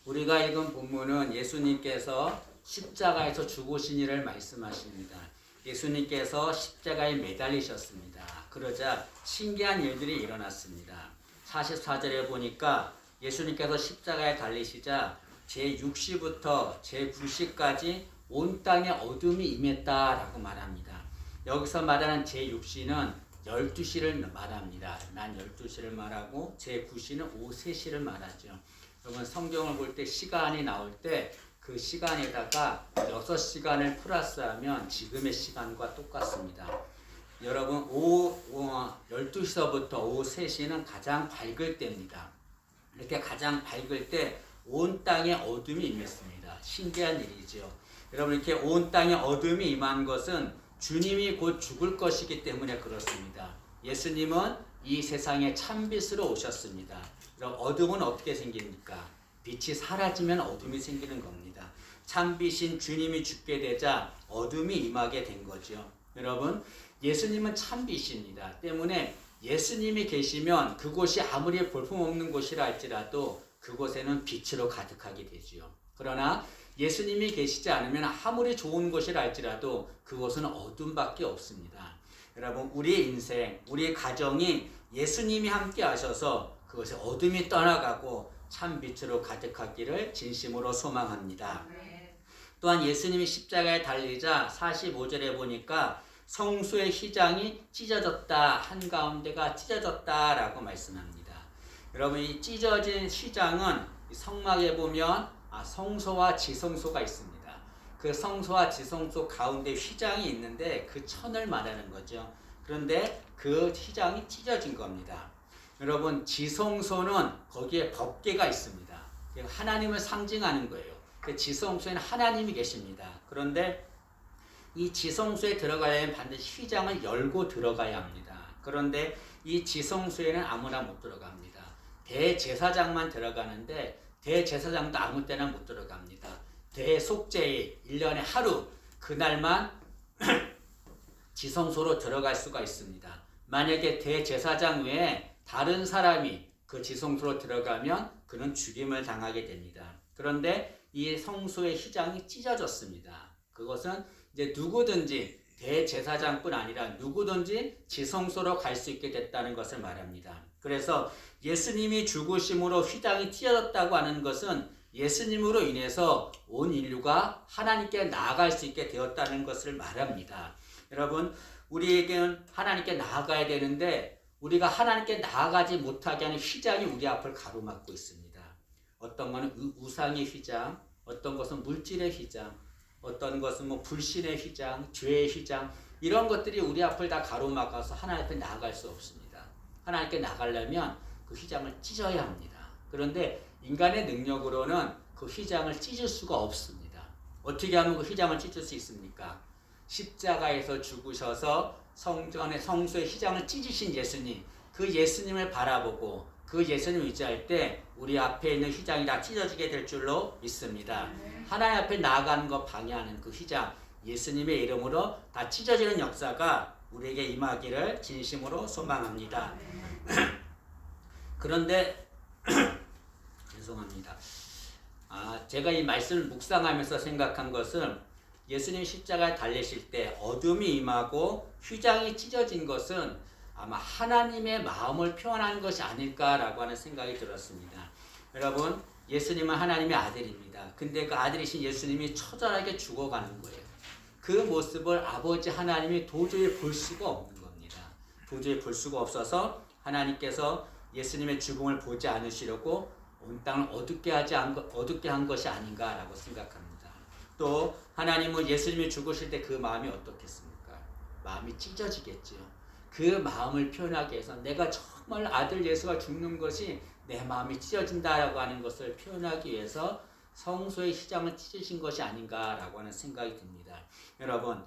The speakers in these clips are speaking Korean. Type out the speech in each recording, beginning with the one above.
우리가 읽은 본문은 예수님께서 십자가에서 죽으신 일을 말씀하십니다. 예수님께서 십자가에 매달리셨습니다. 그러자 신기한 일들이 일어났습니다. 44절에 보니까 예수님께서 십자가에 달리시자 제6시부터 제9시까지 온 땅에 어둠이 임했다라고 말합니다. 여기서 말하는 제6시는 12시를 말합니다. 난 12시를 말하고 제9시는 오후 3시를 말하죠. 여러분 성경을 볼 때 시간이 나올 때 그 시간에다가 6시간을 플러스하면 지금의 시간과 똑같습니다. 여러분 오후 12시서부터 오후 3시는 가장 밝을 때입니다. 이렇게 가장 밝을 때 온 땅에 어둠이 임했습니다. 신기한 일이죠. 여러분 이렇게 온 땅에 어둠이 임한 것은 주님이 곧 죽을 것이기 때문에 그렇습니다. 예수님은 이 세상에 참빛으로 오셨습니다. 그럼 어둠은 어떻게 생깁니까? 빛이 사라지면 어둠이 생기는 겁니다. 참빛인 주님이 죽게 되자 어둠이 임하게 된 거죠. 여러분 예수님은 참빛입니다. 때문에 예수님이 계시면 그곳이 아무리 볼품없는 곳이라 할지라도 그곳에는 빛으로 가득하게 되지요. 그러나 예수님이 계시지 않으면 아무리 좋은 곳이라 할지라도 그곳은 어둠밖에 없습니다. 여러분 우리의 인생, 우리의 가정이 예수님이 함께 하셔서 그것에 어둠이 떠나가고 참 빛으로 가득하기를 진심으로 소망합니다. 또한 예수님이 십자가에 달리자 45절에 보니까 성소의 휘장이 찢어졌다, 한가운데가 찢어졌다라고 말씀합니다. 여러분 이 찢어진 휘장은 성막에 보면 성소와 지성소가 있습니다. 그 성소와 지성소 가운데 휘장이 있는데 그 천을 말하는 거죠. 그런데 그 휘장이 찢어진 겁니다. 여러분 지성소는 거기에 법궤가 있습니다. 하나님을 상징하는 거예요. 그 지성소에는 하나님이 계십니다. 그런데 이 지성소에 들어가려면 반드시 휘장을 열고 들어가야 합니다. 그런데 이 지성소에는 아무나 못 들어갑니다. 대제사장만 들어가는데 대제사장도 아무 때나 못 들어갑니다. 대속죄일 1년에 하루 그날만 지성소로 들어갈 수가 있습니다. 만약에 대제사장 외에 다른 사람이 그 지성소로 들어가면 그는 죽임을 당하게 됩니다. 그런데 이 성소의 휘장이 찢어졌습니다. 그것은 이제 누구든지 대제사장뿐 아니라 누구든지 지성소로 갈 수 있게 됐다는 것을 말합니다. 그래서 예수님이 죽으심으로 휘장이 찢어졌다고 하는 것은 예수님으로 인해서 온 인류가 하나님께 나아갈 수 있게 되었다는 것을 말합니다. 여러분 우리에게는 하나님께 나아가야 되는데 우리가 하나님께 나아가지 못하게 하는 휘장이 우리 앞을 가로막고 있습니다. 어떤 것은 우상의 휘장, 어떤 것은 물질의 휘장, 어떤 것은 불신의 휘장, 죄의 휘장 이런 것들이 우리 앞을 다 가로막아서 하나님 앞에 나아갈 수 없습니다. 하나님께 나가려면 그 휘장을 찢어야 합니다. 그런데 인간의 능력으로는 그 휘장을 찢을 수가 없습니다. 어떻게 하면 그 휘장을 찢을 수 있습니까? 십자가에서 죽으셔서 성소의 휘장을 찢으신 예수님, 그 예수님을 바라보고 그 예수님을 의지할 때 우리 앞에 있는 휘장이 다 찢어지게 될 줄로 믿습니다. 하나님 앞에 나아가는 것 방해하는 그 휘장, 예수님의 이름으로 다 찢어지는 역사가 우리에게 임하기를 진심으로 소망합니다. 그런데 죄송합니다. 제가 이 말씀을 묵상하면서 생각한 것은 예수님 십자가에 달리실 때 어둠이 임하고 휘장이 찢어진 것은 아마 하나님의 마음을 표현한 것이 아닐까라고 하는 생각이 들었습니다. 여러분 예수님은 하나님의 아들입니다. 근데 그 아들이신 예수님이 처절하게 죽어가는 거예요. 그 모습을 아버지 하나님이 도저히 볼 수가 없는 겁니다. 도저히 볼 수가 없어서 하나님께서 예수님의 죽음을 보지 않으시려고 온 땅을 어둡게 한 것이 아닌가라고 생각합니다. 또 하나님은 예수님이 죽으실 때 그 마음이 어떻겠습니까? 마음이 찢어지겠지요. 그 마음을 표현하기 위해서 내가 정말 아들 예수가 죽는 것이 내 마음이 찢어진다라고 하는 것을 표현하기 위해서 성소의 휘장을 찢으신 것이 아닌가라고 하는 생각이 듭니다. 여러분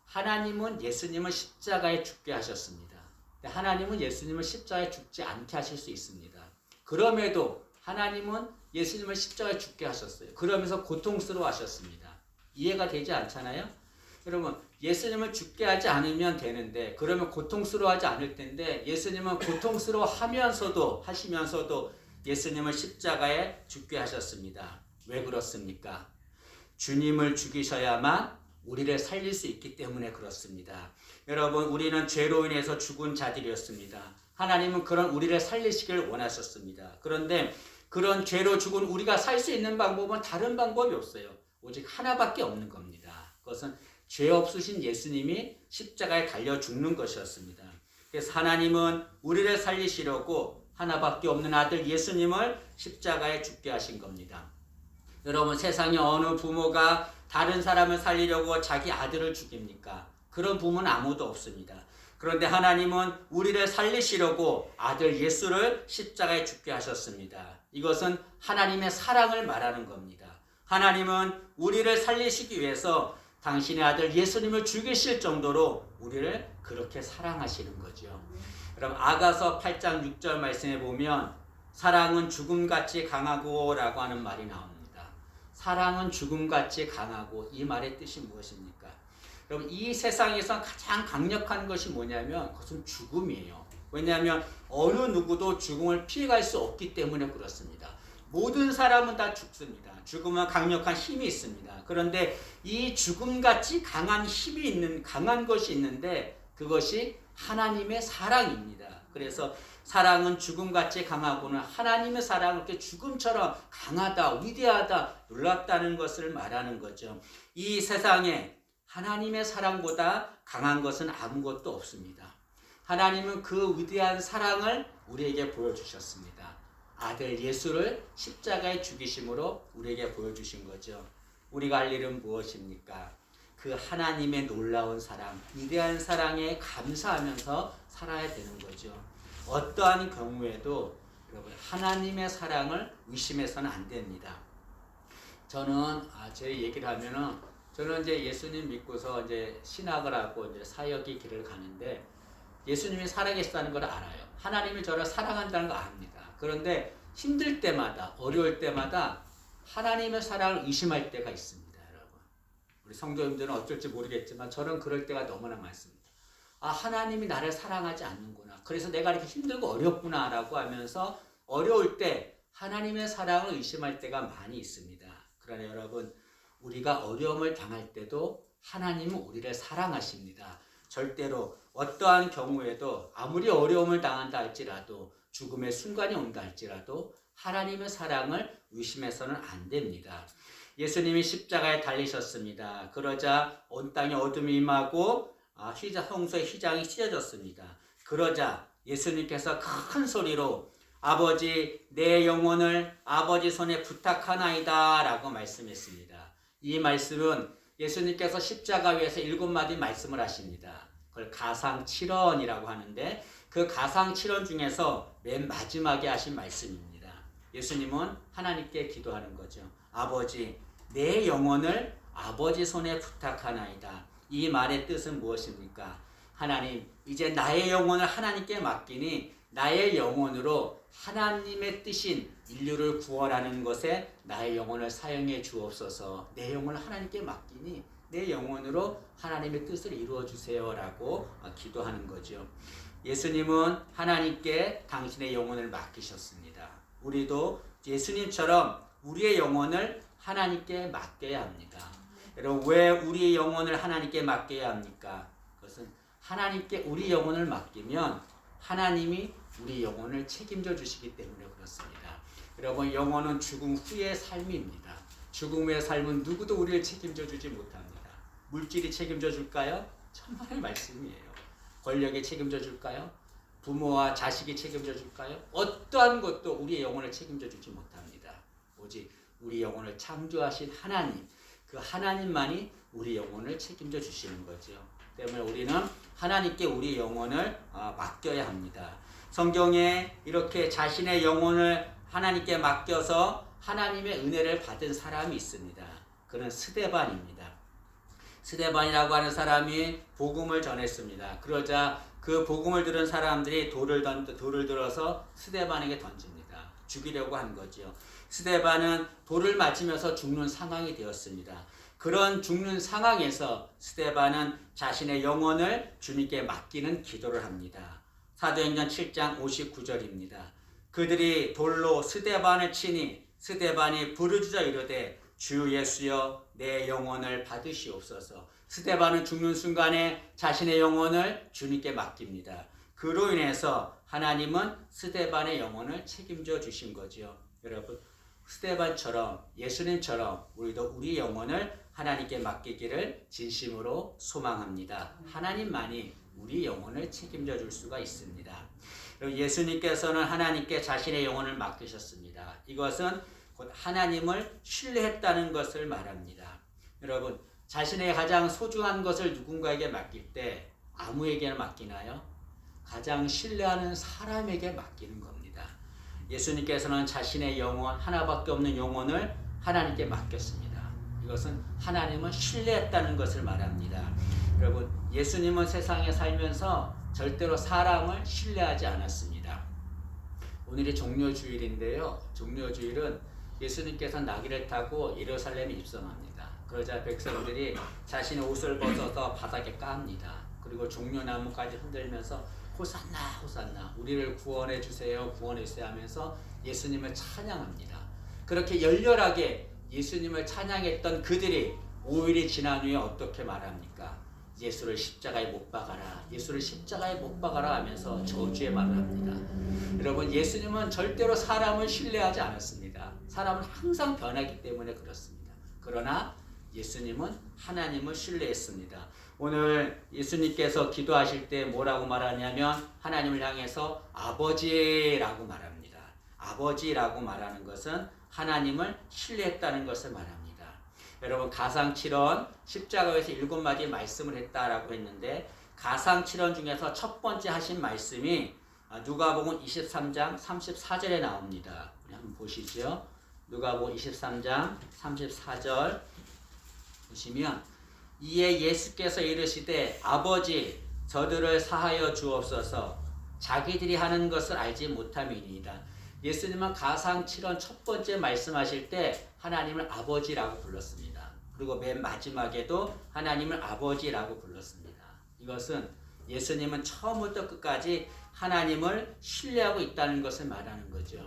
하나님은 예수님을 십자가에 죽게 하셨습니다. 하나님은 예수님을 십자가에 죽지 않게 하실 수 있습니다. 그럼에도 하나님은 예수님을 십자가에 죽게 하셨어요. 그러면서 고통스러워 하셨습니다. 이해가 되지 않잖아요? 여러분 예수님을 죽게 하지 않으면 되는데 그러면 고통스러워하지 않을 텐데 예수님은 고통스러워 하시면서도 예수님을 십자가에 죽게 하셨습니다. 왜 그렇습니까? 주님을 죽이셔야만 우리를 살릴 수 있기 때문에 그렇습니다. 여러분, 우리는 죄로 인해서 죽은 자들이었습니다. 하나님은 그런 우리를 살리시길 원하셨습니다. 그런데 그런 죄로 죽은 우리가 살 수 있는 방법은 다른 방법이 없어요. 오직 하나밖에 없는 겁니다. 그것은 죄 없으신 예수님이 십자가에 달려 죽는 것이었습니다. 그래서 하나님은 우리를 살리시려고 하나밖에 없는 아들 예수님을 십자가에 죽게 하신 겁니다. 여러분, 세상에 어느 부모가 다른 사람을 살리려고 자기 아들을 죽입니까? 그런 부모는 아무도 없습니다. 그런데 하나님은 우리를 살리시려고 아들 예수를 십자가에 죽게 하셨습니다. 이것은 하나님의 사랑을 말하는 겁니다. 하나님은 우리를 살리시기 위해서 당신의 아들 예수님을 죽이실 정도로 우리를 그렇게 사랑하시는 거죠. 여러분, 아가서 8장 6절 말씀에 보면 사랑은 죽음같이 강하고 라고 하는 말이 나옵니다. 사랑은 죽음같이 강하고, 이 말의 뜻이 무엇입니까? 여러분, 이 세상에서 가장 강력한 것이 뭐냐면 그것은 죽음이에요. 왜냐하면 어느 누구도 죽음을 피해갈 수 없기 때문에 그렇습니다. 모든 사람은 다 죽습니다. 죽음은 강력한 힘이 있습니다. 그런데 이 죽음같이 강한 힘이 있는, 강한 것이 있는데 그것이 하나님의 사랑입니다. 그래서 사랑은 죽음같이 강하고는 하나님의 사랑은 그렇게 죽음처럼 강하다, 위대하다, 놀랍다는 것을 말하는 거죠. 이 세상에 하나님의 사랑보다 강한 것은 아무것도 없습니다. 하나님은 그 위대한 사랑을 우리에게 보여주셨습니다. 아들 예수를 십자가에 죽이심으로 우리에게 보여주신 거죠. 우리가 할 일은 무엇입니까? 그 하나님의 놀라운 사랑, 위대한 사랑에 감사하면서 살아야 되는 거죠. 어떠한 경우에도 여러분, 하나님의 사랑을 의심해서는 안 됩니다. 저는 제 얘기를 하면은, 저는 이제 예수님 믿고서 이제 신학을 하고 이제 사역의 길을 가는데 예수님이 살아계시다는 걸 알아요. 하나님이 저를 사랑한다는 걸 압니다. 그런데 힘들 때마다, 어려울 때마다 하나님의 사랑을 의심할 때가 있습니다, 여러분. 우리 성도님들은 어쩔지 모르겠지만 저는 그럴 때가 너무나 많습니다. 하나님이 나를 사랑하지 않는구나. 그래서 내가 이렇게 힘들고 어렵구나 라고 하면서 어려울 때 하나님의 사랑을 의심할 때가 많이 있습니다. 그러나 여러분, 우리가 어려움을 당할 때도 하나님은 우리를 사랑하십니다. 절대로 어떠한 경우에도 아무리 어려움을 당한다 할지라도, 죽음의 순간이 온다 할지라도 하나님의 사랑을 의심해서는 안 됩니다. 예수님이 십자가에 달리셨습니다. 그러자 온 땅에 어둠이 임하고 홍수의 휘장이 찢어졌습니다. 그러자 예수님께서 큰 소리로 아버지, 내 영혼을 아버지 손에 부탁하나이다 라고 말씀했습니다. 이 말씀은 예수님께서 십자가 위에서 7마디 말씀을 하십니다. 그걸 가상칠언이라고 하는데 그 가상칠언 중에서 맨 마지막에 하신 말씀입니다. 예수님은 하나님께 기도하는 거죠. 아버지, 내 영혼을 아버지 손에 부탁하나이다. 이 말의 뜻은 무엇입니까? 하나님, 이제 나의 영혼을 하나님께 맡기니 나의 영혼으로 하나님의 뜻인 인류를 구원하는 것에 나의 영혼을 사용해 주옵소서. 내 영혼을 하나님께 맡기니 내 영혼으로 하나님의 뜻을 이루어 주세요 라고 기도하는 거죠. 예수님은 하나님께 당신의 영혼을 맡기셨습니다. 우리도 예수님처럼 우리의 영혼을 하나님께 맡겨야 합니다. 여러분, 왜 우리의 영혼을 하나님께 맡겨야 합니까? 그것은 하나님께 우리 영혼을 맡기면 하나님이 우리 영혼을 책임져 주시기 때문에 그렇습니다. 여러분, 영혼은 죽음 후의 삶입니다. 죽음 후의 삶은 누구도 우리를 책임져 주지 못합니다. 물질이 책임져 줄까요? 천만의 말씀이에요. 권력이 책임져 줄까요? 부모와 자식이 책임져 줄까요? 어떠한 것도 우리의 영혼을 책임져 주지 못합니다. 오직 우리 영혼을 창조하신 하나님, 그 하나님만이 우리 영혼을 책임져 주시는 거죠. 때문에 우리는 하나님께 우리 영혼을 맡겨야 합니다. 성경에 이렇게 자신의 영혼을 하나님께 맡겨서 하나님의 은혜를 받은 사람이 있습니다. 그는 스데반입니다. 스데반이라고 하는 사람이 복음을 전했습니다. 그러자 그 복음을 들은 사람들이 돌을 들어서 스데반에게 던집니다. 죽이려고 한 거죠. 스데반은 돌을 맞으면서 죽는 상황이 되었습니다. 그런 죽는 상황에서 스데반은 자신의 영혼을 주님께 맡기는 기도를 합니다. 사도행전 7장 59절입니다. 그들이 돌로 스데반을 치니 스데반이 부르짖어 이르되 주 예수여 내 영혼을 받으시옵소서. 스데반은 죽는 순간에 자신의 영혼을 주님께 맡깁니다. 그로 인해서 하나님은 스데반의 영혼을 책임져 주신 거지요. 여러분, 스데반처럼 예수님처럼 우리도 우리 영혼을 하나님께 맡기기를 진심으로 소망합니다. 하나님만이 우리 영혼을 책임져 줄 수가 있습니다. 예수님께서는 하나님께 자신의 영혼을 맡기셨습니다. 이것은 곧 하나님을 신뢰했다는 것을 말합니다. 여러분, 자신의 가장 소중한 것을 누군가에게 맡길 때 아무에게나 맡기나요? 가장 신뢰하는 사람에게 맡기는 겁니다. 예수님께서는 자신의 영혼, 하나밖에 없는 영혼을 하나님께 맡겼습니다. 이것은 하나님을 신뢰했다는 것을 말합니다. 여러분, 예수님은 세상에 살면서 절대로 사람을 신뢰하지 않았습니다. 오늘이 종료주일인데요. 종료주일은 예수님께서 나귀를 타고 예루살렘에 입성합니다. 그러자 백성들이 자신의 옷을 벗어서 바닥에 깝니다. 그리고 종려나무까지 흔들면서 호산나 호산나 우리를 구원해 주세요 구원해 주세요 하면서 예수님을 찬양합니다. 그렇게 열렬하게 예수님을 찬양했던 그들이 5일이 지난 후에 어떻게 말합니까? 예수를 십자가에 못 박아라, 예수를 십자가에 못 박아라 하면서 저주의 말을 합니다. 여러분, 예수님은 절대로 사람을 신뢰하지 않았습니다. 사람은 항상 변하기 때문에 그렇습니다. 그러나 예수님은 하나님을 신뢰했습니다. 오늘 예수님께서 기도하실 때 뭐라고 말하냐면 하나님을 향해서 아버지라고 말합니다. 아버지라고 말하는 것은 하나님을 신뢰했다는 것을 말합니다. 여러분, 가상칠언 십자가에서 7마디 말씀을 했다라고 했는데 가상칠언 중에서 첫 번째 하신 말씀이 누가복음 23장 34절에 나옵니다. 한번 보시죠. 누가복음 23장 34절 보시면 이에 예수께서 이르시되 아버지 저들을 사하여 주옵소서 자기들이 하는 것을 알지 못함이니이다. 예수님은 가상칠언 첫 번째 말씀하실 때 하나님을 아버지라고 불렀습니다. 그리고 맨 마지막에도 하나님을 아버지라고 불렀습니다. 이것은 예수님은 처음부터 끝까지 하나님을 신뢰하고 있다는 것을 말하는 거죠.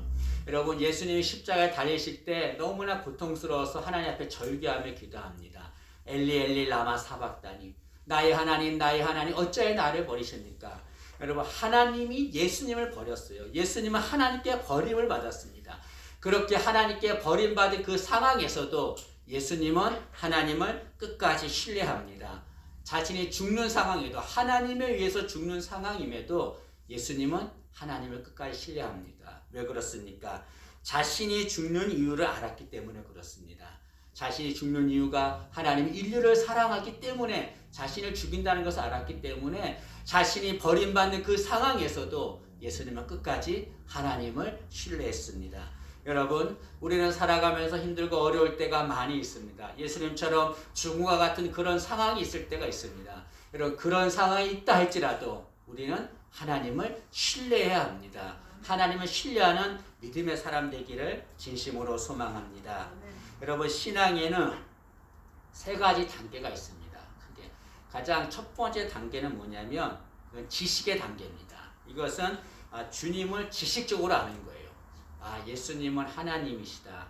여러분, 예수님이 십자가에 달리실 때 너무나 고통스러워서 하나님 앞에 절규하며 기도합니다. 엘리 엘리 라마 사박다니 나의 하나님 어찌하여 나를 버리십니까? 여러분, 하나님이 예수님을 버렸어요. 예수님은 하나님께 버림을 받았습니다. 그렇게 하나님께 버림받은 그 상황에서도 예수님은 하나님을 끝까지 신뢰합니다. 자신이 죽는 상황에도 하나님에 의해서 죽는 상황임에도 예수님은 하나님을 끝까지 신뢰합니다. 왜 그렇습니까? 자신이 죽는 이유를 알았기 때문에 그렇습니다. 자신이 죽는 이유가 하나님이 인류를 사랑하기 때문에 자신을 죽인다는 것을 알았기 때문에 자신이 버림받는 그 상황에서도 예수님은 끝까지 하나님을 신뢰했습니다. 여러분, 우리는 살아가면서 힘들고 어려울 때가 많이 있습니다. 예수님처럼 죽음과 같은 그런 상황이 있을 때가 있습니다. 여러분, 그런 상황이 있다 할지라도 우리는 하나님을 신뢰해야 합니다. 하나님을 신뢰하는 믿음의 사람 되기를 진심으로 소망합니다. 여러분, 신앙에는 3가지 단계가 있습니다. 크게. 가장 첫 번째 단계는 뭐냐면 지식의 단계입니다. 이것은 주님을 지식적으로 아는 거예요. 예수님은 하나님이시다.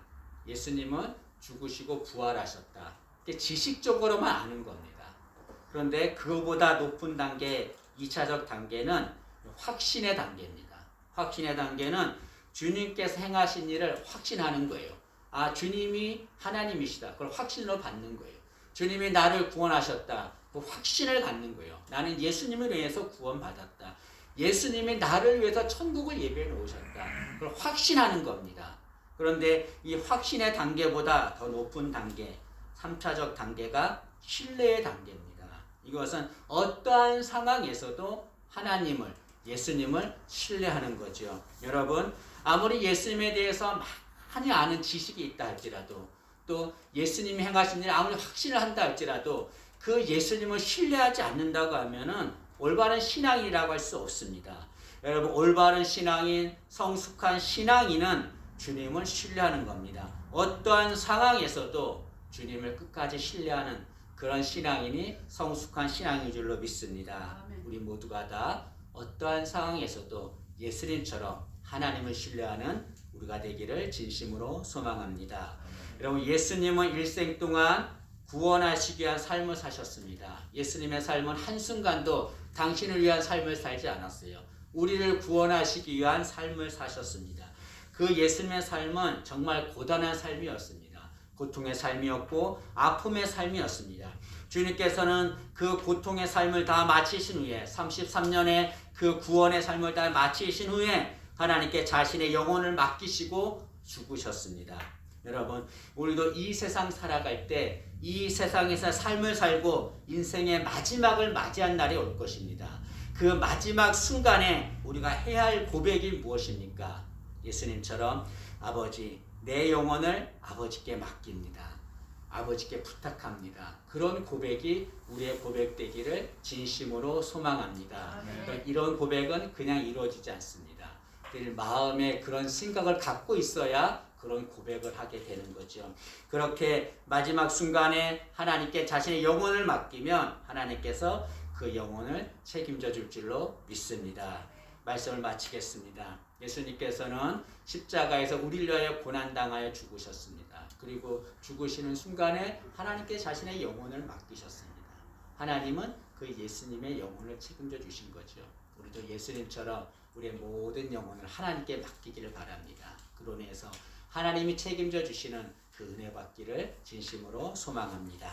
예수님은 죽으시고 부활하셨다. 지식적으로만 아는 겁니다. 그런데 그보다 높은 단계, 2차적 단계는 확신의 단계입니다. 확신의 단계는 주님께서 행하신 일을 확신하는 거예요. 주님이 하나님이시다. 그걸 확신으로 받는 거예요. 주님이 나를 구원하셨다. 그 확신을 갖는 거예요. 나는 예수님을 위해서 구원받았다. 예수님이 나를 위해서 천국을 예비해 놓으셨다. 그걸 확신하는 겁니다. 그런데 이 확신의 단계보다 더 높은 단계, 3차적 단계가 신뢰의 단계입니다. 이것은 어떠한 상황에서도 하나님을, 예수님을 신뢰하는 거죠. 여러분, 아무리 예수님에 대해서 많이 아는 지식이 있다 할지라도 또 예수님이 행하신 일 아무리 확신을 한다 할지라도 그 예수님을 신뢰하지 않는다고 하면은 올바른 신앙이라고 할 수 없습니다. 여러분, 올바른 신앙인, 성숙한 신앙인은 주님을 신뢰하는 겁니다. 어떠한 상황에서도 주님을 끝까지 신뢰하는 그런 신앙인이 성숙한 신앙인 줄로 믿습니다. 우리 모두가 다 어떠한 상황에서도 예수님처럼 하나님을 신뢰하는 우리가 되기를 진심으로 소망합니다. 여러분, 예수님은 일생 동안 구원하시기 위한 삶을 사셨습니다. 예수님의 삶은 한순간도 당신을 위한 삶을 살지 않았어요. 우리를 구원하시기 위한 삶을 사셨습니다. 그 예수님의 삶은 정말 고단한 삶이었습니다. 고통의 삶이었고 아픔의 삶이었습니다. 주님께서는 그 고통의 삶을 다 마치신 후에 33년의 그 구원의 삶을 다 마치신 후에 하나님께 자신의 영혼을 맡기시고 죽으셨습니다. 여러분, 우리도 이 세상 살아갈 때 이 세상에서 삶을 살고 인생의 마지막을 맞이한 날이 올 것입니다. 그 마지막 순간에 우리가 해야 할 고백이 무엇입니까? 예수님처럼 아버지, 내 영혼을 아버지께 맡깁니다. 아버지께 부탁합니다. 그런 고백이 우리의 고백되기를 진심으로 소망합니다. 이런 고백은 그냥 이루어지지 않습니다. 늘 마음에 그런 생각을 갖고 있어야 그런 고백을 하게 되는 거죠. 그렇게 마지막 순간에 하나님께 자신의 영혼을 맡기면 하나님께서 그 영혼을 책임져 줄 줄로 믿습니다. 말씀을 마치겠습니다. 예수님께서는 십자가에서 우리를 위하여 고난당하여 죽으셨습니다. 그리고 죽으시는 순간에 하나님께 자신의 영혼을 맡기셨습니다. 하나님은 그 예수님의 영혼을 책임져 주신 거죠. 우리도 예수님처럼 우리의 모든 영혼을 하나님께 맡기기를 바랍니다. 그로 인해서 하나님이 책임져 주시는 그 은혜 받기를 진심으로 소망합니다.